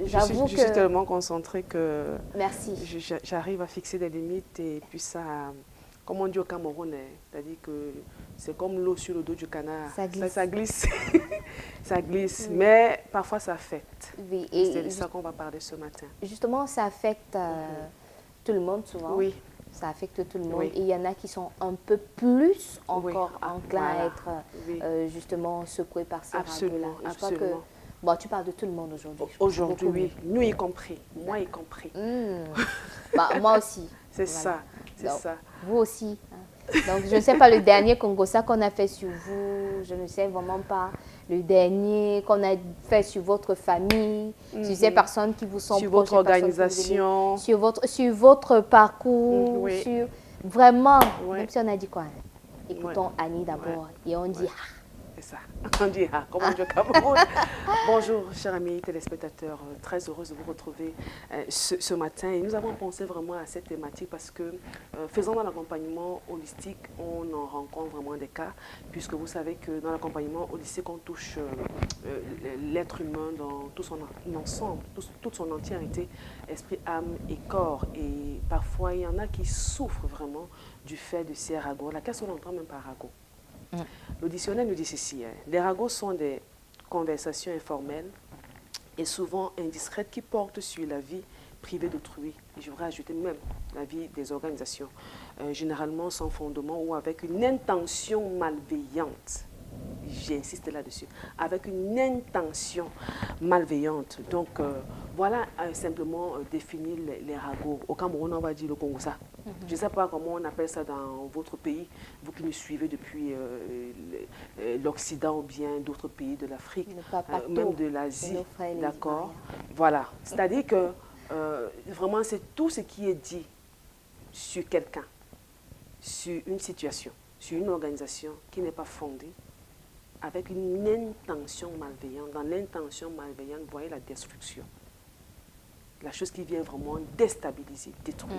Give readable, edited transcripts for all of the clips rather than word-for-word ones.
J'avoue je que... suis tellement concentrée que Merci. j'arrive à fixer des limites et puis ça, comme on dit au Cameroun, c'est-à-dire que c'est comme l'eau sur le dos du canard. Ça glisse. Ça glisse. Ça glisse, mais parfois ça affecte. Oui, Et c'est de ça qu'on va parler ce matin. justement, ça affecte tout le monde souvent. Oui. Ça affecte tout le monde. Oui. Et il y en a qui sont un peu plus Oui. encore enclins à Voilà. être Oui. justement secoués par ces Absolument, ragots-là. Et je crois que, absolument. bon, tu parles de tout le monde aujourd'hui. je pense, Aujourd'hui, beaucoup oui. Nous y compris. Moi y compris. mieux. Bah, moi aussi. C'est Voilà. ça. C'est Donc, ça. vous aussi. Hein. Donc, je ne sais pas le dernier Congossa qu'on a fait sur vous. Je ne sais vraiment pas le dernier qu'on a fait sur votre famille, sur ces personnes qui vous sont Sur proches, votre ces personnes que vous organisation. aimez, sur votre parcours, Oui. sur vraiment, Oui. même si on a dit quoi, hein? Écoutons Ouais. Annie d'abord et on dit Ouais. C'est ça. On dit, comme on dit au Cameroun. Bonjour, chers amis téléspectateurs. Très heureuse de vous retrouver ce matin. Et nous avons pensé vraiment à cette thématique parce que, faisant dans l'accompagnement holistique, on en rencontre vraiment des cas, puisque vous savez que dans l'accompagnement holistique, on touche l'être humain dans tout son ensemble, toute son entièreté, esprit, âme et corps. Et parfois, il y en a qui souffrent vraiment du fait de ces ragots. Qu'est-ce qu'on entend même par ragot? Le dictionnaire nous dit ceci, les ragots sont des conversations informelles et souvent indiscrètes qui portent sur la vie privée d'autrui, et je voudrais ajouter même la vie des organisations, généralement sans fondement ou avec une intention malveillante. J'insiste là-dessus, avec une intention malveillante. Donc, voilà simplement définir les ragots. Au Cameroun, on va dire le Congossa. Je ne sais pas comment on appelle ça dans votre pays, vous qui nous suivez depuis l'Occident ou bien d'autres pays de l'Afrique, même de l'Asie, d'accord. Voilà, c'est-à-dire que vraiment c'est tout ce qui est dit sur quelqu'un, sur une situation, sur une organisation qui n'est pas fondée, avec une intention malveillante. Dans l'intention malveillante, vous voyez la destruction. La chose qui vient vraiment déstabiliser, détruire.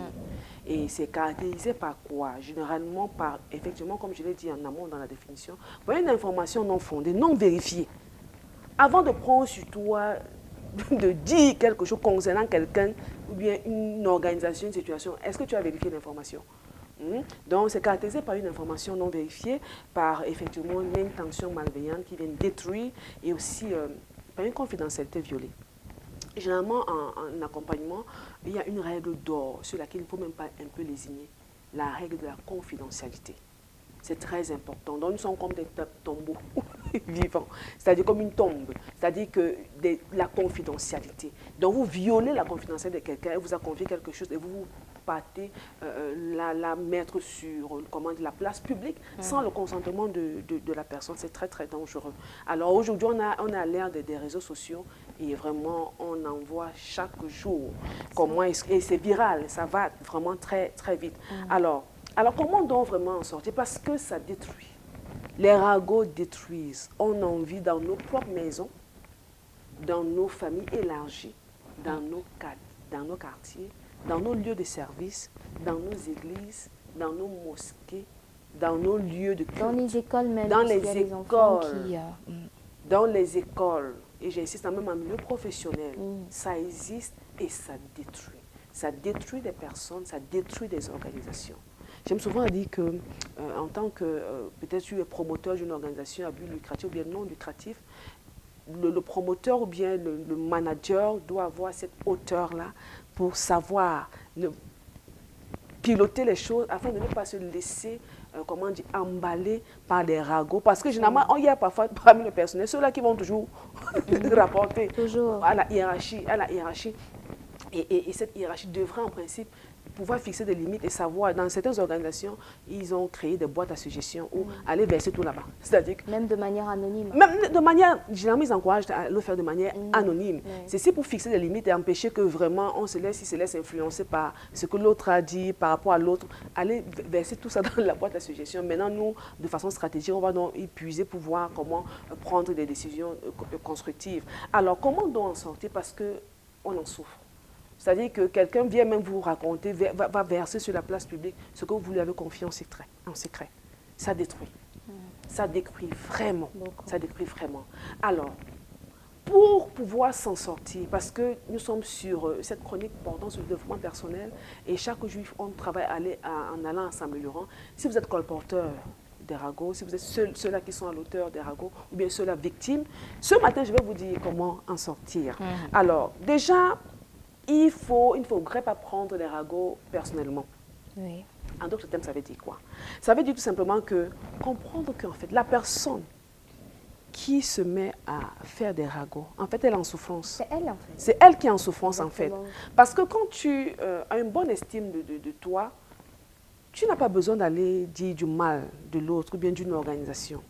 Et c'est caractérisé par quoi? Généralement par, effectivement, comme je l'ai dit en amont dans la définition, vous voyez une information non fondée, non vérifiée. Avant de prendre sur toi, de dire quelque chose concernant quelqu'un, ou bien une organisation, une situation, est-ce que tu as vérifié l'information? Donc, c'est caractérisé par une information non vérifiée, par effectivement une intention malveillante qui vient détruire et aussi par une confidentialité violée. Généralement, en accompagnement, il y a une règle d'or sur laquelle il ne faut même pas un peu lésigner, la règle de la confidentialité. C'est très important. Donc, nous sommes comme des tombeaux vivants, c'est-à-dire comme une tombe, c'est-à-dire que la confidentialité. Donc, vous violez la confidentialité de quelqu'un, elle vous a confié quelque chose et vous partez la mettre sur la place publique sans le consentement de la personne. C'est très, très dangereux. Alors, aujourd'hui, on est à l'ère des réseaux sociaux et vraiment, on en voit chaque jour. Comment et c'est viral, ça va vraiment très, très vite. Alors, comment on doit vraiment en sortir? Parce que ça détruit. Les ragots détruisent. On en vit dans nos propres maisons, dans nos familles élargies, dans nos quartiers, dans nos lieux de service, dans nos églises, dans nos mosquées, dans nos lieux de culte. Dans les écoles même. Dans les écoles. Dans les écoles. Et j'insiste même en milieu professionnel. Ça existe et ça détruit. Ça détruit des personnes, ça détruit des organisations. J'aime souvent dire que, en tant que, peut-être tu es promoteur d'une organisation à but lucratif ou bien non lucratif, le promoteur ou bien le manager doit avoir cette hauteur-là pour savoir piloter les choses afin de ne pas se laisser, comment dire, emballer par des ragots. Parce que généralement, il y a parfois parmi le personnel ceux-là qui vont toujours rapporter à la hiérarchie. Et cette hiérarchie devrait en principe pouvoir fixer des limites et savoir, dans certaines organisations, ils ont créé des boîtes à suggestions où aller verser tout là-bas. C'est-à-dire même de manière anonyme. Même de manière, généralement, ils encouragent à le faire de manière anonyme. C'est pour fixer des limites et empêcher que vraiment on se laisse influencer par ce que l'autre a dit par rapport à l'autre. Aller verser tout ça dans la boîte à suggestions. Maintenant, nous, de façon stratégique, on va donc épuiser pour voir comment prendre des décisions constructives. Alors, comment donc en sortir? Parce qu'on en souffre. C'est-à-dire que quelqu'un vient même vous raconter, va verser sur la place publique ce que vous lui avez confié en secret. Ça détruit. Ça détruit vraiment. Ça détruit vraiment. Alors, pour pouvoir s'en sortir, parce que nous sommes sur cette chronique portant sur le développement personnel et chaque jour, on travaille en allant en s'améliorant. Si vous êtes colporteur des ragots, si vous êtes ceux-là qui sont à l'auteur des ragots ou bien ceux-là victimes, ce matin, je vais vous dire comment en sortir. Alors, déjà, il ne faudrait pas prendre les ragots personnellement. Oui. En d'autres termes, ça veut dire quoi? Ça veut dire tout simplement que comprendre qu'en fait, la personne qui se met à faire des ragots, en fait, elle est en souffrance. C'est elle, en fait. C'est elle qui est en souffrance, Exactement. en fait. Parce que quand tu as une bonne estime de toi, tu n'as pas besoin d'aller dire du mal de l'autre ou bien d'une organisation.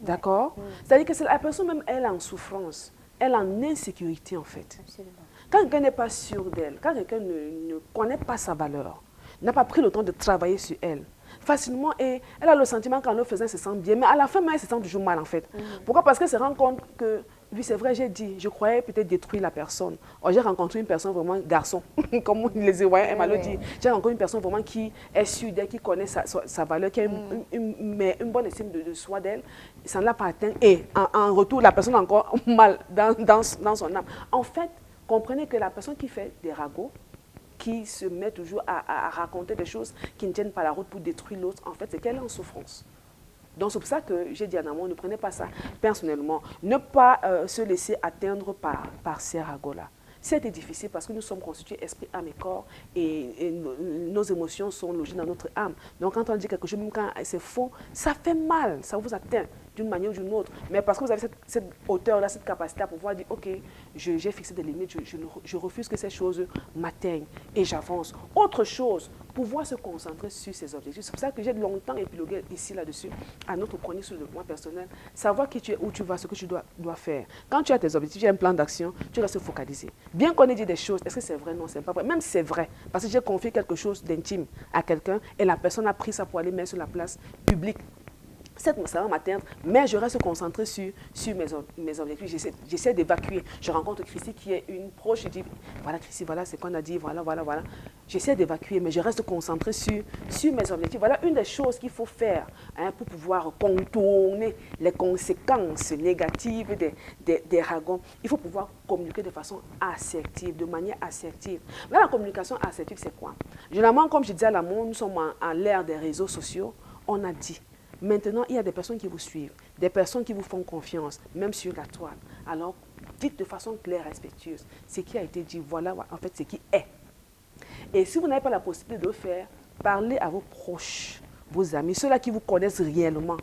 D'accord? C'est-à-dire que la personne même, elle est en souffrance. Elle est en insécurité, en fait. Absolument. Quand quelqu'un n'est pas sûr d'elle, quand quelqu'un ne connaît pas sa valeur, n'a pas pris le temps de travailler sur elle, facilement, et elle a le sentiment qu'en le faisant, elle se sent bien, mais à la fin, elle se sent toujours mal, en fait. Pourquoi? Parce qu'elle se rend compte que, oui, c'est vrai, j'ai dit, je croyais peut-être détruire la personne. Or, j'ai rencontré une personne vraiment garçon, comme les Ivoiriens aiment à le dire. J'ai rencontré une personne vraiment qui est sûre d'elle, qui connaît sa valeur, qui a une bonne estime de soi d'elle. Ça ne l'a pas atteint. Et en retour, la personne a encore mal dans son âme. En fait, comprenez que la personne qui fait des ragots, qui se met toujours à raconter des choses qui ne tiennent pas la route pour détruire l'autre, en fait, c'est qu'elle est en souffrance. Donc, c'est pour ça que j'ai dit à Namon, ne prenez pas ça personnellement. Ne pas se laisser atteindre par ces ragots-là. C'était difficile parce que nous sommes constitués esprit, âme et corps et nos émotions sont logées dans notre âme. Donc, quand on dit quelque chose, même quand c'est faux, ça fait mal, ça vous atteint d'une manière ou d'une autre. Mais parce que vous avez cette hauteur-là, cette capacité à pouvoir dire, ok, j'ai fixé des limites, je refuse que ces choses m'atteignent et j'avance. Autre chose, pouvoir se concentrer sur ses objectifs. C'est pour ça que j'ai longtemps épilogué ici, là-dessus, à notre chronique sur le développement personnel. Savoir qui tu es, où tu vas, ce que tu dois faire. Quand tu as tes objectifs, tu as un plan d'action, tu dois se focaliser. Bien qu'on ait dit des choses, est-ce que c'est vrai? Non, c'est pas vrai. Même si c'est vrai, parce que j'ai confié quelque chose d'intime à quelqu'un et la personne a pris ça pour aller mettre sur la place publique. Ça va m'atteindre, mais je reste concentré sur mes objectifs. J'essaie d'évacuer. Je rencontre Christy qui est une proche. Je dis, voilà Christy, voilà ce qu'on a dit, voilà. J'essaie d'évacuer, mais je reste concentré sur mes objectifs. Voilà une des choses qu'il faut faire pour pouvoir contourner les conséquences négatives des ragots. Il faut pouvoir communiquer de façon assertive, de manière assertive. Là, la communication assertive, c'est quoi? Généralement, comme je disais à l'amour, nous sommes à l'ère des réseaux sociaux. On a dit. Maintenant, il y a des personnes qui vous suivent, des personnes qui vous font confiance, même sur la toile. Alors, dites de façon claire et respectueuse ce qui a été dit, voilà en fait ce qui est. Et si vous n'avez pas la possibilité de le faire, parlez à vos proches, vos amis, ceux-là qui vous connaissent réellement.